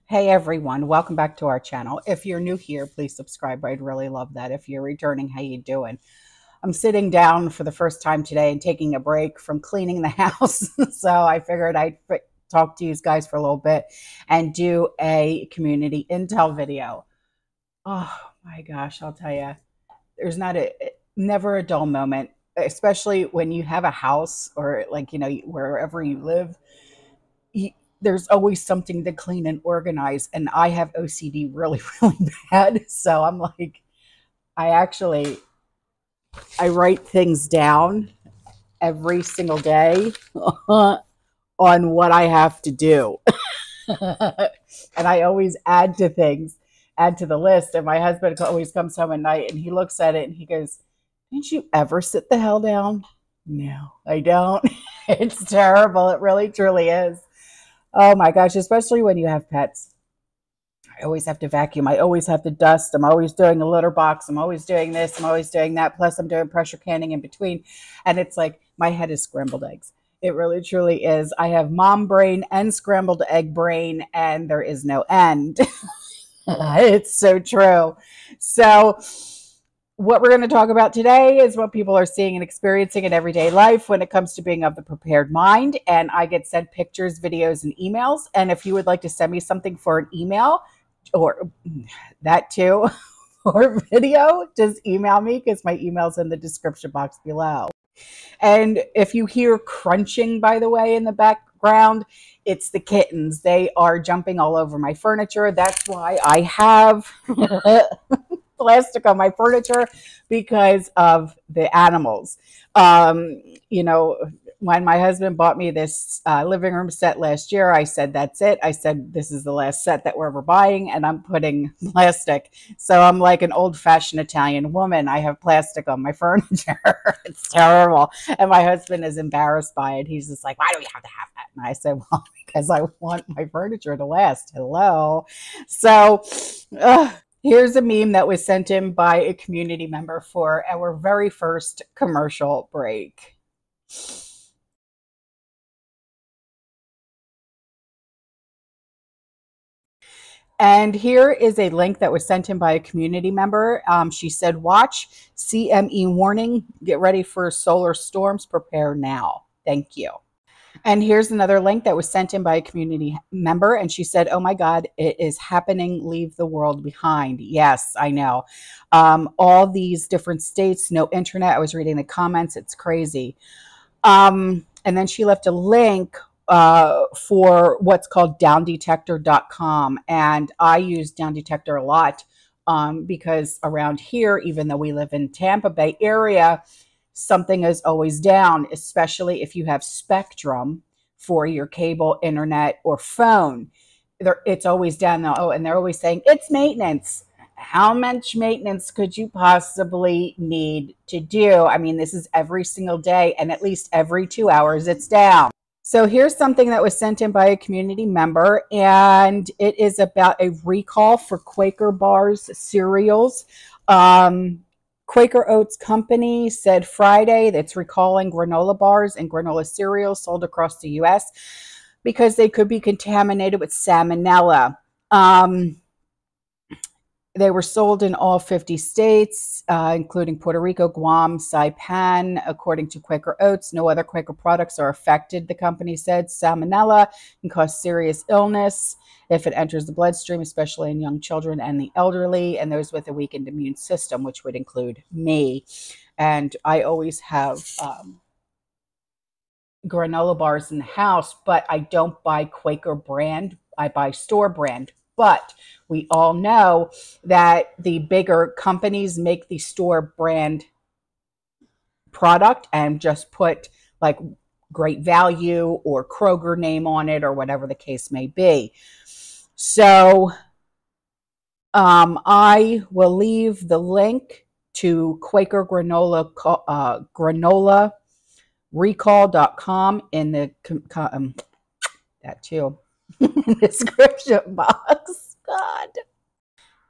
Hey everyone, welcome back to our channel. If you're new here, please subscribe. I'd really love that. If you're returning, how you doing? I'm sitting down for the first time today and taking a break from cleaning the house. So I figured I'd talk to you guys for a little bit and do a community intel video. Oh my gosh, I'll tell you, there's never a dull moment, especially when you have a house or wherever you live. you, there's always something to clean and organize, and I have OCD really really bad. So I'm like, I actually I write things down every single day on what I have to do. And I always add to the list, and my husband always comes home at night and he looks at it and he goes, didn't you ever sit the hell down? No, I don't. It's terrible. It really truly is. Oh my gosh, especially when you have pets. I always have to vacuum. I always have to dust. I'm always doing a litter box. I'm always doing this. I'm always doing that. Plus, I'm doing pressure canning in between. And it's like my head is scrambled eggs. It really, truly is. I have mom brain and scrambled egg brain, and there is no end. It's so true. So, what we're going to talk about today is what people are seeing and experiencing in everyday life when it comes to being of the prepared mind. And I get sent pictures, videos, and emails. And if you would like to send me something for an email or that too, or video, just email me because my email's in the description box below. And if you hear crunching, by the way, in the background, it's the kittens. They are jumping all over my furniture. That's why I have plastic on my furniture, because of the animals. You know, when my husband bought me this living room set last year, I said, that's it. I said, this is the last set that we're ever buying, and I'm putting plastic. So I'm like an old-fashioned Italian woman. I have plastic on my furniture. It's terrible. And my husband is embarrassed by it. He's just like, why do we have to have that? And I said, well, because I want my furniture to last. Hello. So, here's a meme that was sent in by a community member for our very first commercial break. And here is a link that was sent in by a community member. She said, watch CME warning, get ready for solar storms, prepare now. Thank you. And here's another link that was sent in by a community member. And she said, oh my God, it is happening. Leave the world behind. Yes, I know. All these different states, no internet. I was reading the comments. It's crazy. And then she left a link for what's called downdetector.com. And I use Down Detector a lot because around here, even though we live in Tampa Bay area, something is always down, especially if you have Spectrum for your cable, internet, or phone. It's always down now. Oh, and they're always saying, it's maintenance. How much maintenance could you possibly need to do? I mean, this is every single day, and at least every 2 hours it's down. So here's something that was sent in by a community member, and it is about a recall for Quaker bars cereals. Quaker Oats Company said Friday that it's recalling granola bars and granola cereals sold across the U.S. because they could be contaminated with salmonella. They were sold in all 50 states, including Puerto Rico, Guam, Saipan. According to Quaker Oats, no other Quaker products are affected, the company said. Salmonella can cause serious illness if it enters the bloodstream, especially in young children and the elderly and those with a weakened immune system, which would include me. And I always have granola bars in the house, but I don't buy Quaker brand. I buy store brand. But we all know that the bigger companies make the store brand product and just put like Great Value or Kroger name on it or whatever the case may be. So I will leave the link to Quaker granola recall.com in the that too description box. God.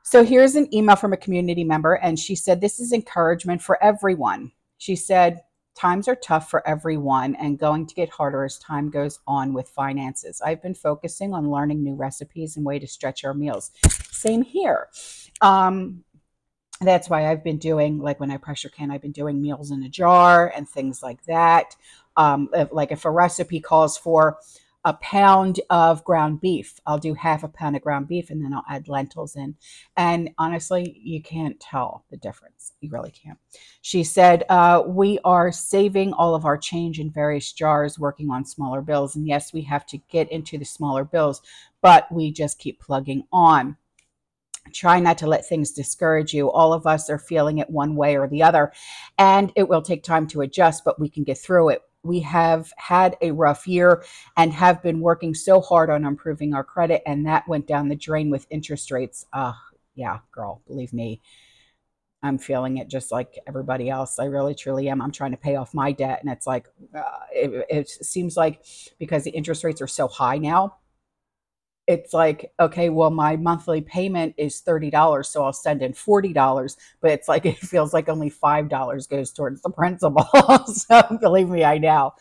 So here's an email from a community member, and she said, this is encouragement for everyone. She said, Times are tough for everyone and going to get harder as time goes on with finances. I've been focusing on learning new recipes and way to stretch our meals. Same here. Um, that's why I've been doing, like when I pressure can, I've been doing meals in a jar and things like that. If a recipe calls for a pound of ground beef, I'll do half a pound of ground beef and then I'll add lentils in. And honestly, you can't tell the difference. You really can't. She said, we are saving all of our change in various jars, working on smaller bills. And yes, we have to get into the smaller bills, but we just keep plugging on. Try not to let things discourage you. All of us are feeling it one way or the other, and it will take time to adjust, but we can get through it. We have had a rough year and have been working so hard on improving our credit, and that went down the drain with interest rates. Yeah, girl, believe me, I'm feeling it just like everybody else. I really, truly am. I'm trying to pay off my debt, and it's like, it seems like because the interest rates are so high now, it's like, okay, well, my monthly payment is $30, so I'll send in $40, but it's like it feels like only $5 goes towards the principal. So believe me, I know.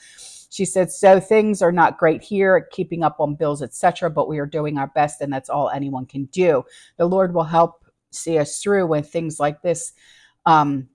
She said, so things are not great here, keeping up on bills, etc., but we are doing our best, and that's all anyone can do. The Lord will help see us through when things like this um,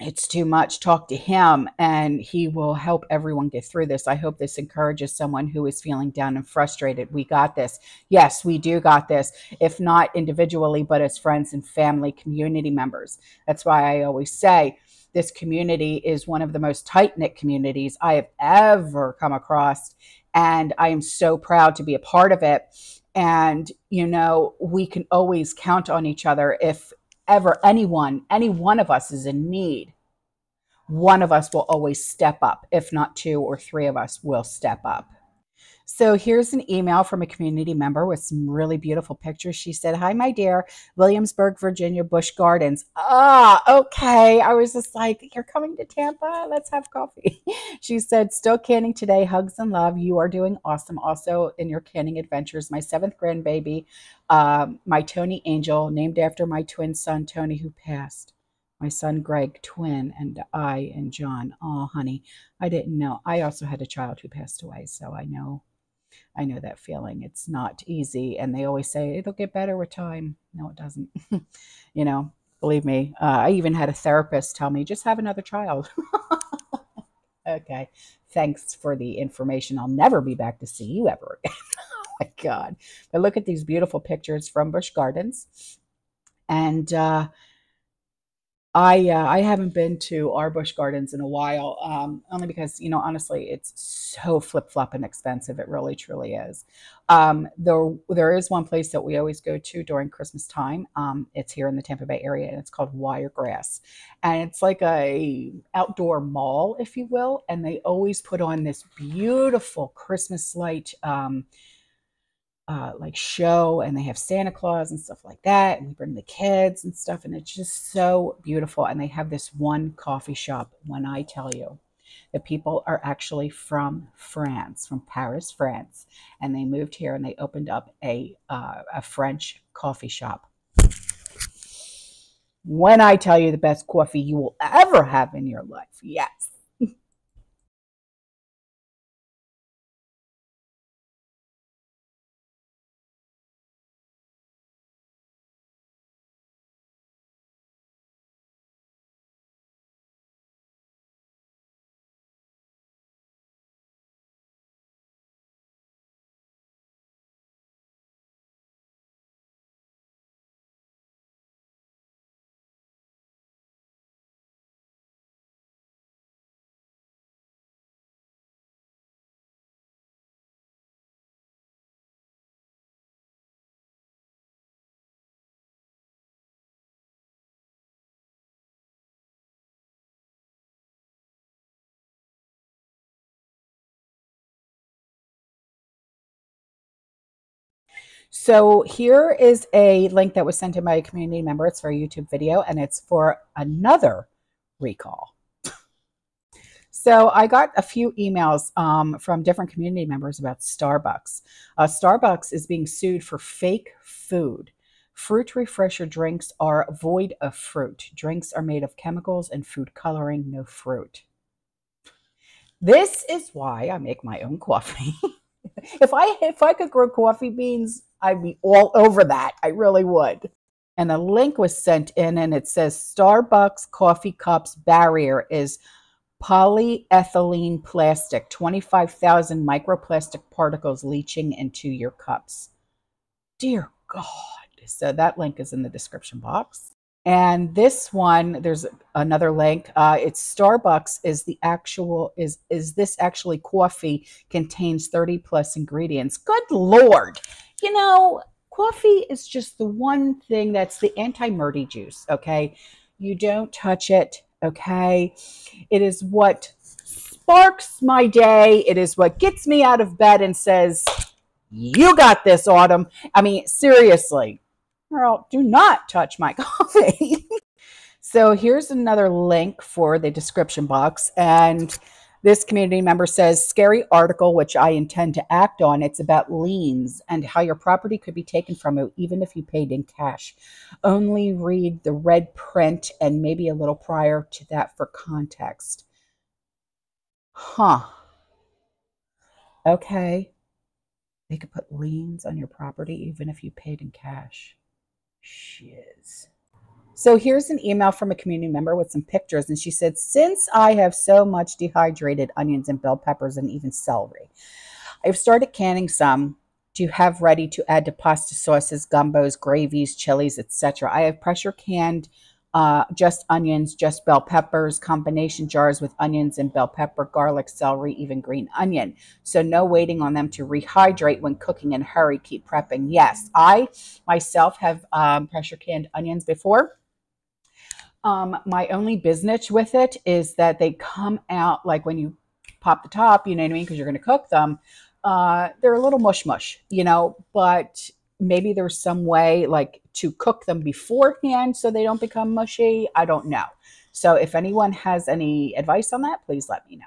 it's too much. Talk to him and he will help everyone get through this. I hope this encourages someone who is feeling down and frustrated. We got this. Yes, we do got this. If not individually, but as friends and family, community members. That's why I always say this community is one of the most tight-knit communities I have ever come across. And I am so proud to be a part of it. And, you know, we can always count on each other if ever any one of us is in need. One of us will always step up. If not two or three of us will step up. So here's an email from a community member with some really beautiful pictures. She said, hi, my dear, Williamsburg, Virginia, Busch Gardens. Okay. I was just like, you're coming to Tampa? Let's have coffee. She said, still canning today. Hugs and love. You are doing awesome. Also in your canning adventures. My seventh grandbaby, my Tony Angel, named after my twin son, Tony, who passed. My son, Greg, twin, and I and John. Oh, honey, I didn't know. I also had a child who passed away, so I know that feeling. It's not easy. And they always say it'll get better with time. No, it doesn't. You know, believe me. I even had a therapist tell me, just have another child. Okay. Thanks for the information. I'll never be back to see you ever again. Oh my God. But look at these beautiful pictures from Busch Gardens. And I haven't been to our Busch Gardens in a while, only because, you know, honestly, it's so flip-flop and expensive. It really, truly is. There is one place that we always go to during Christmas time. It's here in the Tampa Bay area, and it's called Wiregrass. And it's like a outdoor mall, if you will, and they always put on this beautiful Christmas light like show, and they have Santa Claus and stuff like that, and we bring the kids and stuff, and it's just so beautiful. And they have this one coffee shop. When I tell you, the people are actually from France, from Paris, France, and they moved here and they opened up a French coffee shop. When I tell you, the best coffee you will ever have in your life, yes. So here is a link that was sent in by a community member. It's for a YouTube video, and it's for another recall. So I got a few emails from different community members about Starbucks. Starbucks is being sued for fake food. Fruit refresher drinks are void of fruit. Drinks are made of chemicals and food coloring, no fruit. This is why I make my own coffee. If I could grow coffee beans, I'd be all over that. I really would. And a link was sent in, and it says Starbucks coffee cups barrier is polyethylene plastic, 25,000 microplastic particles leaching into your cups. Dear God. So that link is in the description box. And this one, there's another link. It's Starbucks is the actual is this actually coffee contains 30 plus ingredients. Good Lord. You know, coffee is just the one thing that's the anti-murdy juice, okay? You don't touch it, okay? It is what sparks my day. It is what gets me out of bed and says, you got this, Autumn. I mean, seriously. Girl, do not touch my coffee. So here's another link for the description box. And this community member says, scary article, which I intend to act on. It's about liens and how your property could be taken from you, even if you paid in cash. Only read the red print and maybe a little prior to that for context. Huh. Okay. They could put liens on your property even if you paid in cash. Shiz. So here's an email from a community member with some pictures. And she said, since I have so much dehydrated onions and bell peppers and even celery, I've started canning some to have ready to add to pasta sauces, gumbos, gravies, chilies, etc. I have pressure canned just onions, just bell peppers, combination jars with onions and bell pepper, garlic, celery, even green onion. So no waiting on them to rehydrate when cooking in a hurry. Keep prepping. Yes, I myself have pressure canned onions before. My only business with it is that they come out like when you pop the top, you know what I mean? Because you're going to cook them. They're a little mush mush, you know, but maybe there's some way like to cook them beforehand so they don't become mushy. I don't know. So if anyone has any advice on that, please let me know.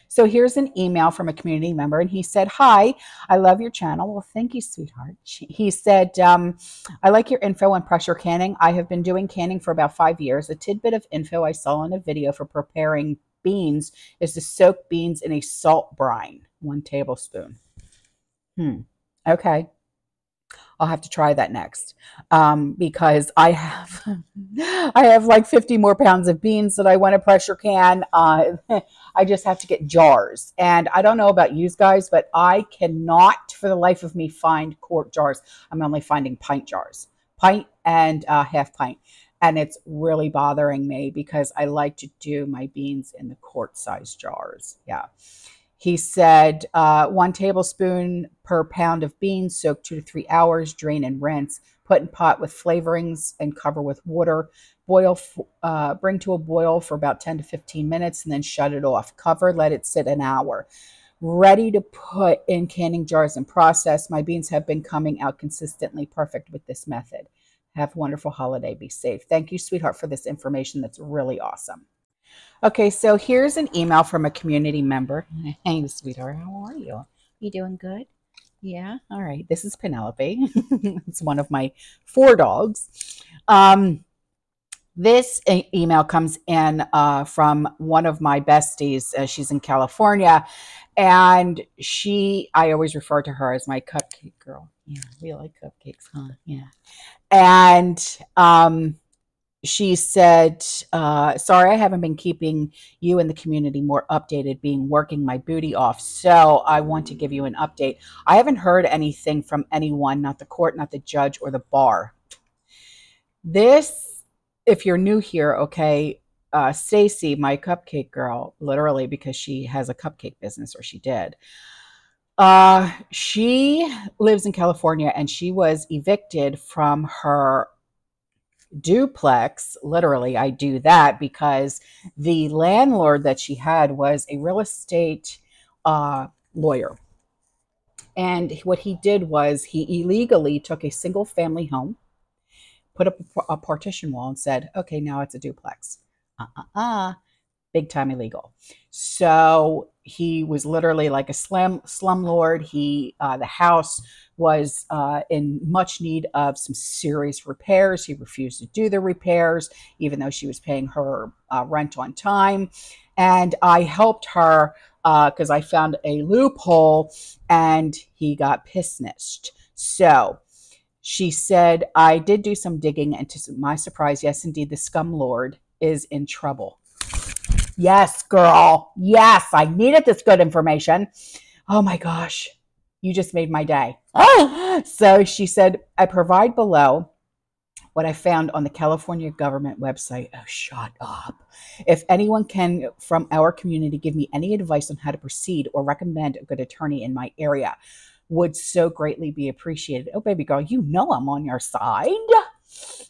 So here's an email from a community member, and he said, hi, I love your channel. Well, thank you, sweetheart. He said, I like your info on pressure canning. I have been doing canning for about 5 years. A tidbit of info I saw in a video for preparing beans is to soak beans in a salt brine, 1 tablespoon. Okay. I'll have to try that next because I have I have like 50 more pounds of beans that I want to pressure can. I just have to get jars, and I don't know about you guys, but I cannot for the life of me find quart jars. I'm only finding pint jars, pint and half pint, and it's really bothering me because I like to do my beans in the quart size jars. Yeah. He said 1 tablespoon per pound of beans, soak 2 to 3 hours, drain and rinse, put in pot with flavorings and cover with water. Boil, bring to a boil for about 10 to 15 minutes and then shut it off. Cover, let it sit an hour. Ready to put in canning jars and process. My beans have been coming out consistently perfect with this method. Have a wonderful holiday. Be safe. Thank you, sweetheart, for this information. That's really awesome. Okay, so here's an email from a community member. Hey, sweetheart, how are you? You doing good? Yeah, all right. This is Penelope. It's one of my 4 dogs. This email comes in from one of my besties. She's in California, and I always refer to her as my cupcake girl. Yeah, we like cupcakes, huh? Yeah. And she said, sorry, I haven't been keeping you and the community more updated, being working my booty off. So I want to give you an update. I haven't heard anything from anyone, not the court, not the judge, or the bar. This, if you're new here, okay, Stacy, my cupcake girl, literally because she has a cupcake business, or she did. She lives in California, and she was evicted from her duplex. Literally, I do that because the landlord that she had was a real estate lawyer. And what he did was he illegally took a single family home, put up a partition wall, and said, okay, now it's a duplex. Big time illegal. So he was literally like a slumlord. The house was in much need of some serious repairs. He refused to do the repairs, even though she was paying her rent on time. And I helped her because I found a loophole, and he got pissed. So she said, I did do some digging, and to my surprise, yes, indeed, the scum lord is in trouble. Yes, girl. Yes, I needed this good information. Oh my gosh, you just made my day. So she said, I provide below what I found on the California government website. Oh, shut up. If anyone can from our community give me any advice on how to proceed or recommend a good attorney in my area, would so greatly be appreciated. Oh, baby girl, you know I'm on your side.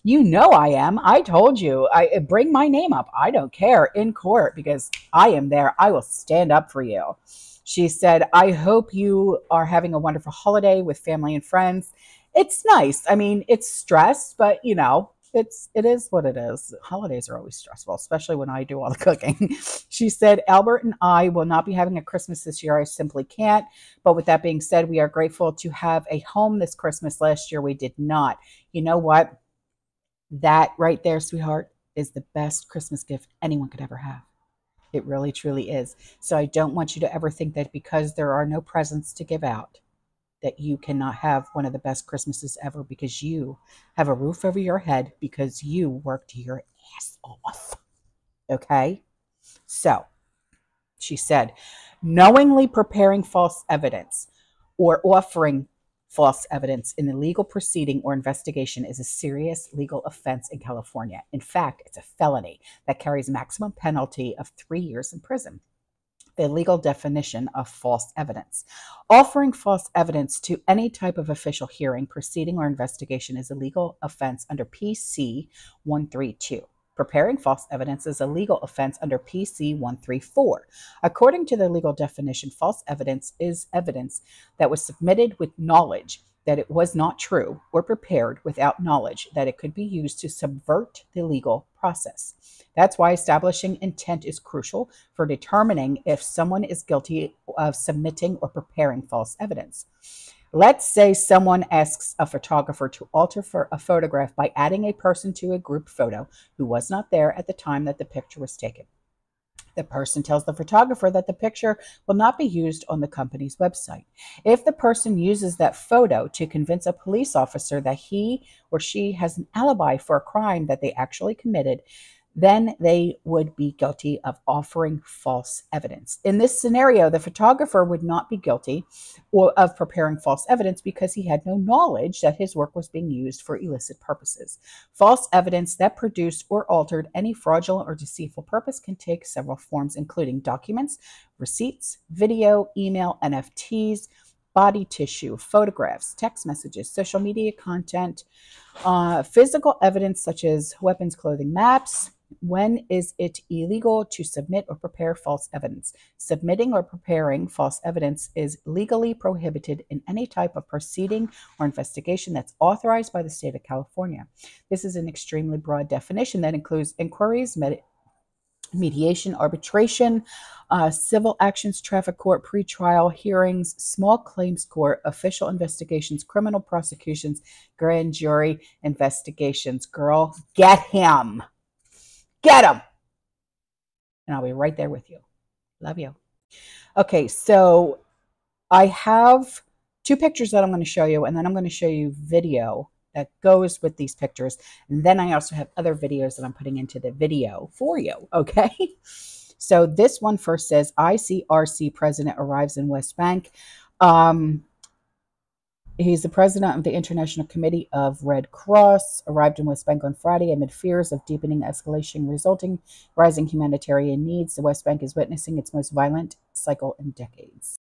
You know I am. I told you. I bring my name up. I don't care in court because I am there. I will stand up for you. She said, I hope you are having a wonderful holiday with family and friends. It's nice. I mean, it's stress, but you know, it is what it is. Holidays are always stressful, especially when I do all the cooking. She said, Albert and I will not be having a Christmas this year. I simply can't. But with that being said, we are grateful to have a home this Christmas. Last year we did not. You know what? That right there, sweetheart, is the best Christmas gift anyone could ever have. It really, truly is. So I don't want you to ever think that because there are no presents to give out, that you cannot have one of the best Christmases ever because you have a roof over your head because you worked your ass off. Okay? So she said, knowingly preparing false evidence or offering false evidence in a legal proceeding or investigation is a serious legal offense in California. In fact, it's a felony that carries a maximum penalty of 3 years in prison. The legal definition of false evidence. Offering false evidence to any type of official hearing, proceeding, or investigation is a legal offense under PC 132. Preparing false evidence is a legal offense under PC 134. According to the legal definition, false evidence is evidence that was submitted with knowledge that it was not true or prepared without knowledge that it could be used to subvert the legal process. That's why establishing intent is crucial for determining if someone is guilty of submitting or preparing false evidence. Let's say someone asks a photographer to alter for a photograph by adding a person to a group photo who was not there at the time that the picture was taken. The person tells the photographer that the picture will not be used on the company's website. If the person uses that photo to convince a police officer that he or she has an alibi for a crime that they actually committed, then they would be guilty of offering false evidence. In this scenario, the photographer would not be guilty of preparing false evidence because he had no knowledge that his work was being used for illicit purposes. False evidence that produced or altered any fraudulent or deceitful purpose can take several forms, including documents, receipts, video, email, NFTs, body tissue, photographs, text messages, social media content, physical evidence such as weapons, clothing, maps. When is it illegal to submit or prepare false evidence? Submitting or preparing false evidence is legally prohibited in any type of proceeding or investigation that's authorized by the state of California. This is an extremely broad definition that includes inquiries, mediation, arbitration, civil actions, traffic court, pretrial hearings, small claims court, official investigations, criminal prosecutions, grand jury investigations. Girl, get him. Get him. And I'll be right there with you. Love you. Okay, so I have 2 pictures that I'm going to show you, and then I'm going to show you video that goes with these pictures. And then I also have other videos that I'm putting into the video for you, okay? So this one first says, ICRC president arrives in West Bank. He's the president of the International Committee of Red Cross, arrived in West Bank on Friday amid fears of deepening escalation resulting rising humanitarian needs. The West Bank is witnessing its most violent cycle in decades.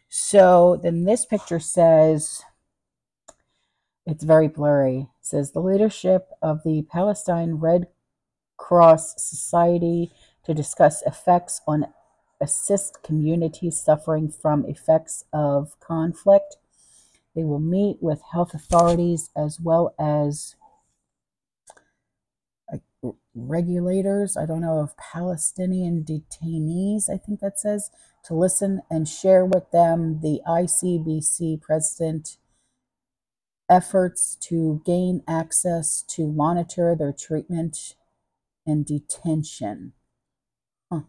So then this picture says, it's very blurry. It says the leadership of the Palestine Red Cross Society to discuss effects on assist communities suffering from effects of conflict. They will meet with health authorities as well as regulators, I don't know, of Palestinian detainees, I think that says, to listen and share with them the ICBC president efforts to gain access to monitor their treatment and detention. Huh.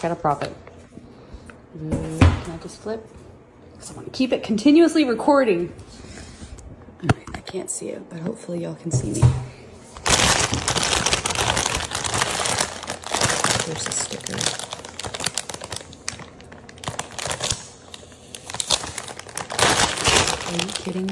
Gotta prop it. Can I just flip? Because I want to keep it continuously recording. All right, I can't see it, but hopefully y'all can see me. There's a sticker. Are you kidding me?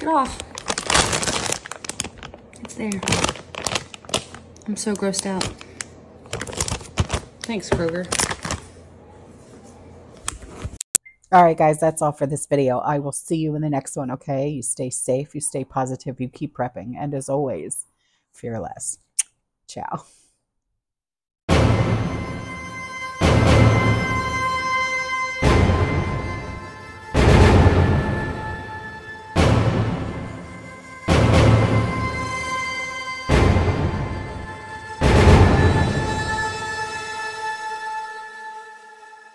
It off. It's there. I'm so grossed out. Thanks, Kroger. All right, guys, that's all for this video. I will see you in the next one, okay? You stay safe, you stay positive, you keep prepping, and as always, fear less. Ciao.